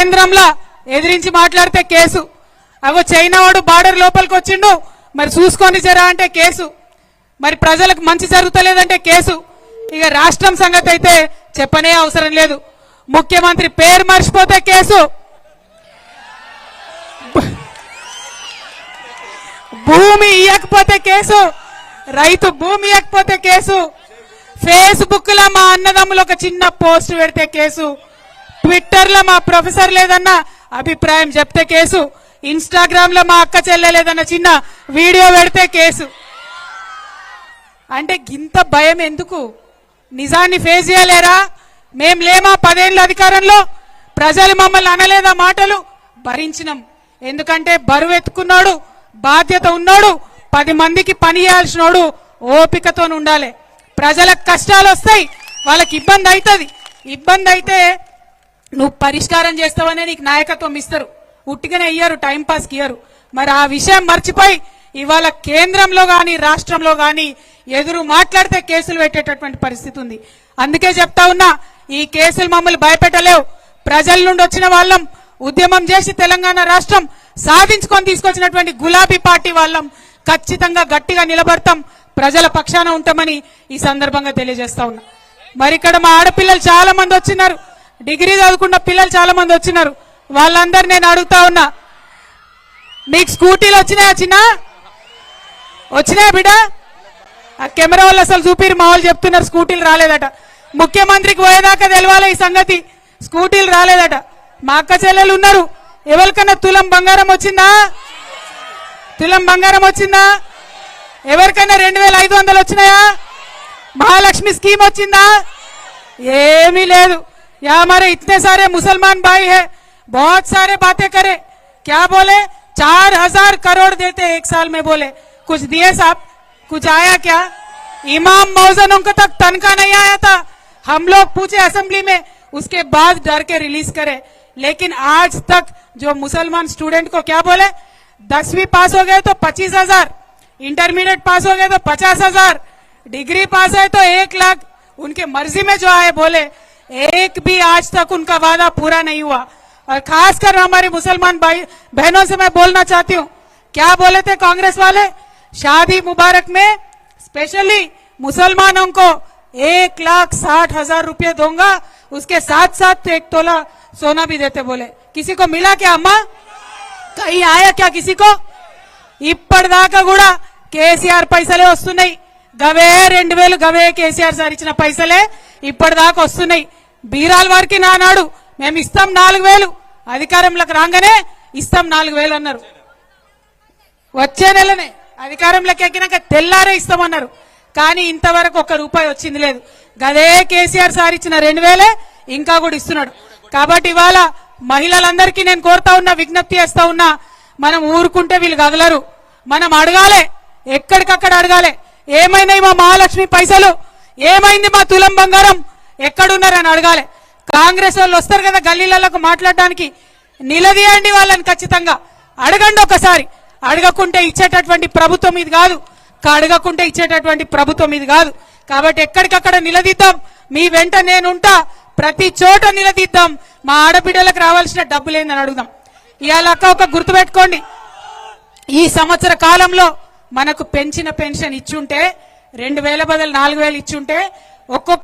కేంద్రంలో ఎదిరించి మాట్లాడితే కేసు, అవో చైనా వాడు బార్డర్ లోపలికి వచ్చిండు మరి చూసుకొని జరా అంటే కేసు, మరి ప్రజలకు మంచి జరుగుతలేదంటే కేసు. ఇక రాష్ట్రం సంగతి అయితే చెప్పనే అవసరం లేదు. ముఖ్యమంత్రి పేరు మర్చిపోతే కేసు, భూమి ఇయ్యకపోతే కేసు, రైతు భూమి ఇయ్యకపోతే కేసు, ఫేస్బుక్ లో మా అన్నదమ్ములు ఒక చిన్న పోస్ట్ పెడితే కేసు, ట్విట్టర్ లో మా ప్రొఫెసర్ లేదన్న అభిప్రాయం చెప్తే కేసు, ఇన్స్టాగ్రామ్ లో మా అక్క చెల్లెలేదన్న చిన్న వీడియో పెడితే కేసు. అంటే గింత భయం ఎందుకు? నిజాన్ని ఫేస్ చేయలేరా? మేం లేమా 10 ఏళ్ళ అధికారంలో? ప్రజలు మమ్మల్ని అనలేదా మాటలు? భరించినాం. ఎందుకంటే బరువు ఎత్తుకున్నాడు, బాధ్యత ఉన్నాడు, 10 మందికి పని చేయాల్సినోడు ఓపికతో ఉండాలి. ప్రజలకు కష్టాలు వస్తాయి, వాళ్ళకి ఇబ్బంది అవుతుంది. ఇబ్బంది అయితే నువ్వు పరిష్కారం చేస్తావనే నీకు నాయకత్వం ఇస్తారు, ఉట్టిగానే ఇయ్యరు, టైంపాస్కి ఇయ్యరు. మరి ఆ విషయం మర్చిపోయి ఇవాళ కేంద్రంలో గాని రాష్ట్రంలో గాని ఎదురు మాట్లాడితే కేసులు పెట్టేటటువంటి పరిస్థితి ఉంది. అందుకే చెప్తా ఉన్నా, ఈ కేసులు మమ్మల్ని భయపెట్టలేవు. ప్రజల నుండి వచ్చిన వాళ్ళం, ఉద్యమం చేసి తెలంగాణ రాష్ట్రం సాధించుకొని తీసుకొచ్చినటువంటి గులాబీ పార్టీ వాళ్ళం. ఖచ్చితంగా గట్టిగా నిలబడతాం, ప్రజల పక్షాన ఉంటామని ఈ సందర్భంగా తెలియజేస్తా ఉన్నా. మరి ఇక్కడ మా ఆడపిల్లలు చాలా మంది వచ్చినారు, డిగ్రీ చదువుకున్న పిల్లలు చాలా మంది వచ్చినారు. వాళ్ళందరూ నేను అడుగుతా ఉన్నా, మీకు స్కూటీలు వచ్చినాయా? వచ్చినాయా బిడ్డ? ఆ కెమెరా వాళ్ళు అసలు చూపిరు, మా వాళ్ళు చెప్తున్నారు స్కూటీలు రాలేదట. ముఖ్యమంత్రికి పోయేదాకా తెలవాలి ఈ సంగతి, స్కూటీలు రాలేదట. మా అక్క చెల్లెలు ఉన్నారు, ఎవరికన్నా తులం బంగారం వచ్చిందా? తులం బంగారం వచ్చిందా? ఎవరికైనా 2500 వచ్చినాయా? महालक्ष्मी स्कीम వచ్చిందా? ఏమీ లేదు. या हमारे इतने सारे मुसलमान भाई है, बहुत सारे बातें करे, क्या बोले 4000 करोड़ देते एक साल में, बोले कुछ दिए साहब? कुछ आया क्या? इमाम मौजनों को तक तनख्वाह नहीं आया था, हम लोग पूछे असेंबली में, उसके बाद डर के रिलीज करे. लेकिन आज तक जो मुसलमान स्टूडेंट को क्या बोले, 10वीं पास हो गए तो 25,000, इंटरमीडिएट पास हो गए तो 50,000, डिग्री पास है तो 1 लाख, उनके मर्जी में जो आए बोले, एक भी आज तक उनका वादा पूरा नहीं हुआ. और खासकर हमारे मुसलमान भाई बहनों से मैं बोलना चाहती हूँ, क्या बोले थे कांग्रेस वाले, शादी मुबारक में स्पेशली मुसलमानों को 1,60,000 रुपये दूंगा, उसके साथ साथ 1 तोला सोना भी देते बोले. किसी को मिला क्या अम्मा? कहीं आया क्या किसी को? ఇప్పటిదాకా కూడా కేసీఆర్ పైసలే వస్తున్నాయి. గవే 2000 గవే కేసీఆర్ సార్ ఇచ్చిన పైసలే ఇప్పటిదాకా వస్తున్నాయి. బీరాల వారికి నానాడు మేము ఇస్తాం 4000, అధికారంలోకి రాగానే ఇస్తాం 4000 అన్నారు. వచ్చే నెలనే అధికారంలోకి ఎక్కినాక తెల్లారే ఇస్తామన్నారు. కానీ ఇంతవరకు 1 రూపాయి వచ్చింది లేదు. గదే కేసీఆర్ సార్ ఇచ్చిన 2000 ఇంకా కూడా ఇస్తున్నాడు. కాబట్టి ఇవాళ మహిళలందరికీ నేను కోరుతా ఉన్నా, విజ్ఞప్తి చేస్తా ఉన్నా, మనం ఊరుకుంటే వీళ్ళు కదలరు. మనం అడగాలి, ఎక్కడికక్కడ అడగాలి. ఏమైనాయి మా మహాలక్ష్మి పైసలు, ఏమైంది మా తులం బంగారం, ఎక్కడున్నారని అడగాలి. కాంగ్రెస్ వాళ్ళు వస్తారు కదా గల్లీలకు మాట్లాడడానికి, నిలదీయండి వాళ్ళని, ఖచ్చితంగా అడగండి ఒకసారి. అడగకుంటే ఇచ్చేటటువంటి ప్రభుత్వం ఇది కాదు, అడగకుంటే ఇచ్చేటటువంటి ప్రభుత్వం ఇది కాదు. కాబట్టి ఎక్కడికక్కడ నిలదీద్దాం, మీ వెంట నేనుంటా, ప్రతి చోట నిలదీద్దాం. మా ఆడబిడ్డలకు రావాల్సిన డబ్బులేందని అడుగుదాం. ఇవాళ ఒక గుర్తుపెట్టుకోండి, ఈ సంవత్సర కాలంలో మనకు పెంచిన పెన్షన్ ఇచ్చుంటే 2000 బదులు 4000 ఇచ్చుంటే ఒక్కొక్క